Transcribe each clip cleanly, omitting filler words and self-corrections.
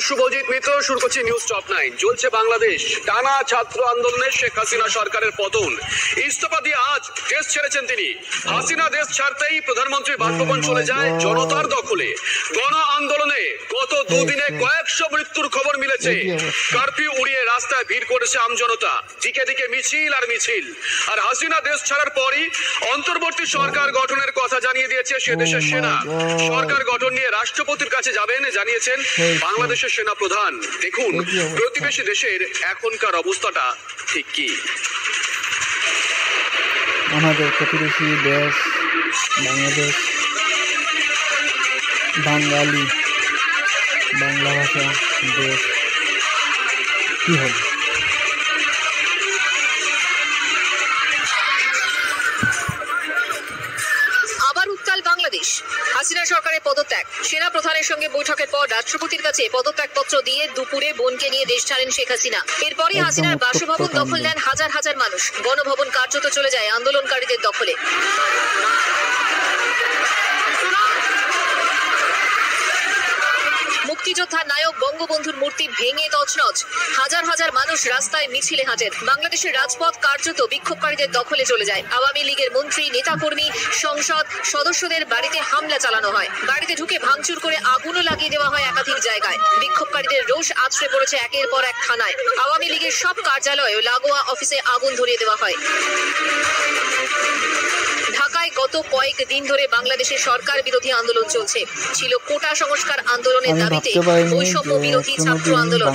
শুভজিৎ মিত্র, শুরু করছি news top 9। চলছে বাংলাদেশ টানা ছাত্র আন্দোলনে শেখ হাসিনা সরকারের পতন। ইস্তফা দিয়ে আজ দেশ ছেড়েছেন তিনি। হাসিনা দেশ ছাড়তেই প্রধানমন্ত্রী বাসভবন চলে যায় জনতার দখলে। গণ আন্দোলনে গত দুদিনে কয়েকশো মৃত্যুর খবর মিলেছে। কারফিউ উড়িয়ে রাস্তায় ভিড় করেছে আমজনতা, দিকে দিকে মিছিল আর মিছিল। আর হাসিনা দেশ ছাড়ার পরই অন্তর্বর্তী সরকার গঠনের কথা জানিয়ে দিয়েছে সে দেশের সেনা। সরকার গঠন নিয়ে রাষ্ট্রপতির কাছে যাবেন জানিয়েছেন বাংলাদেশের সেনা প্রধান। দেখুন প্রতিবেশী দেশের এখনকার অবস্থাটা ঠিক কি। আমাদের প্রতিবেশী দেশ বাংলাদেশ, বাঙালি, বাংলা ভাষা দেশ কি হবে? আবার উত্তাল বাংলাদেশ। হাসিনা সরকারের পদত্যাগ, সেনা প্রধানের সঙ্গে বৈঠকের পর রাষ্ট্রপতির কাছে পদত্যাগপত্র দিয়ে দুপুরে বোনকে নিয়ে দেশ ছাড়েন শেখ হাসিনা। এরপরই হাসিনার বাসভবন দখল নেন হাজার হাজার মানুষ। গণভবন কার্যত চলে যায় আন্দোলনকারীদের দখলে। মুক্তিযোদ্ধার নায়ক বঙ্গবন্ধুর মূর্তি ভেঙে তছনছ। হাজার হাজার মানুষ রাস্তায় মিছিলে হাঁটেন। বাংলাদেশের রাজপথ কার্যত বিক্ষোভকারীদের দখলে চলে যায়। আওয়ামী লীগের মন্ত্রী, নেতাকর্মী, সংসদ সদস্যদের বাড়িতে হামলা চালানো হয়। বাড়িতে ঢুকে ভাঙচুর করে আগুনও লাগিয়ে দেওয়া হয় একাধিক জায়গায়। বিক্ষোভকারীদের রোষ আছড়ে পড়েছে একের পর এক থানায়। আওয়ামী লীগের সব কার্যালয়ে ও লাগোয়া অফিসে আগুন ধরিয়ে দেওয়া হয়। ঢাকায় গত কয়েকদিন ধরে বাংলাদেশের সরকার বিরোধী আন্দোলন চলছে। ছিল কোটা সংস্কার আন্দোলনের দাবিতে বৈষম্য বিরোধী ছাত্র আন্দোলন।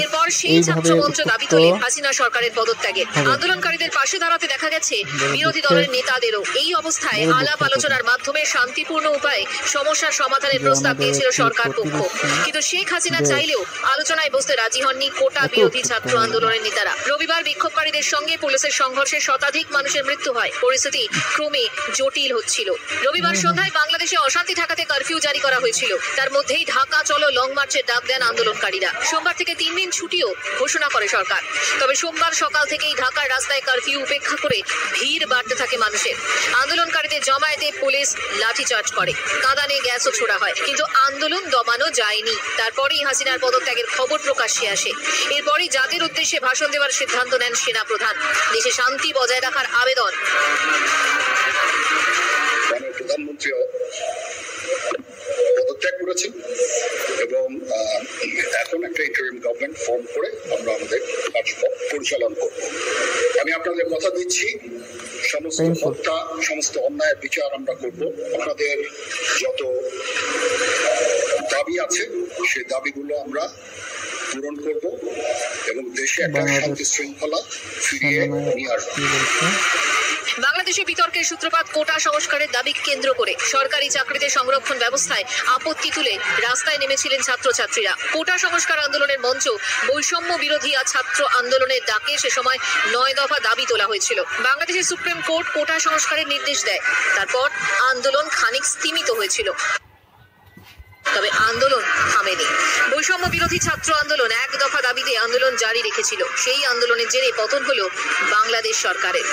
এরপর সেই ছাত্র মঞ্চ দাবি তোলে হাসিনা সরকারের পদত্যাগের। আন্দোলনকারীদের পাশে দাঁড়াতে দেখা গেছে বিরোধী দলের নেতাদেরও। এই অবস্থায় আলাপ আলোচনার মাধ্যমে শান্তিপূর্ণ উপায়ে সমস্যার সমাধানের প্রস্তাব দিয়েছিল সরকার পক্ষ। কিন্তু শেখ হাসিনা চাইলেও আলোচনায় বসতে রাজি হননি কোটা বিরোধী ছাত্র আন্দোলনের নেতারা। রবিবার বিক্ষোভকারীদের সঙ্গে পুলিশের সংঘর্ষে শতাধিক মানুষের মৃত্যু হয়। পরিস্থিতি ক্রমে জটিল হচ্ছিল। রবিবার সন্ধ্যায় বাংলাদেশে অশান্তি ঠেকাতে কারফিউ জারি করা হয়েছিল। তার মধ্যেই ঢাকা চলো লং মার্চের ডাক দেন আন্দোলনকারীরা। সোমবার থেকে 3 দিন ছুটিও ঘোষণা করে সরকার। তবে সোমবার সকাল থেকেই ঢাকার রাস্তায় কারফিউ উপেক্ষা করে ভিড় বাড়তে থাকে মানুষের। আন্দোলনকারীদের জমায়েতে পুলিশ লাঠিচার্জ করে, কাঁদানে গ্যাসও ছোড়া হয়। কিন্তু আন্দোলন দমানো যায়নি। তারপরেই হাসিনার পদত্যাগের খবর প্রকাশ্যে আসে। এরপরই জাতির উদ্দেশ্যে ভাষণ দেওয়ার সিদ্ধান্ত নেন সেনা প্রধান। দেশে শান্তি বজায় রাখার আবেদন। প্রধানমন্ত্রী পদত্যাগ করেছেন এবং এখন একটা ইন্টারিম গভর্নমেন্ট ফর্ম করে আমরা আমাদের কার্যক্রম পরিচালনা করব। আমি আপনাদের কথা দিচ্ছি, সমস্ত হত্যা, সমস্ত অন্যায়ের বিচার আমরা করব। আপনাদের যত দাবি আছে সেই দাবিগুলো আমরা পূরণ করব এবং দেশে একটা শান্তি শৃঙ্খলা ফিরিয়ে নিয়ে আসবো। বাংলাদেশে বিতর্কের সূত্রপাত কোটা সংস্কারের দাবি কেন্দ্র করে। সরকারি চাকরিতে সংরক্ষণ ব্যবস্থায় আপত্তি তুলে রাস্তায় নেমেছিলেন ছাত্রছাত্রীরা। কোটা সংস্কার আন্দোলনের মঞ্চ বৈষম্য বিরোধী ছাত্র আন্দোলনের ডাকে সে সময় 9 দফা দাবি তোলা হয়েছিল। বাংলাদেশের সুপ্রিম কোর্ট কোটা সংস্কারের নির্দেশ দেয়। তারপর আন্দোলন খানিক স্তিমিত হয়েছিল, তবে আন্দোলন থামেনি। বৈষম্য বিরোধী ছাত্র আন্দোলন 1 দফা দাবিতে আন্দোলন জারি রেখেছিল। সেই আন্দোলনের জেরে পতন হলো বাংলাদেশ সরকারের।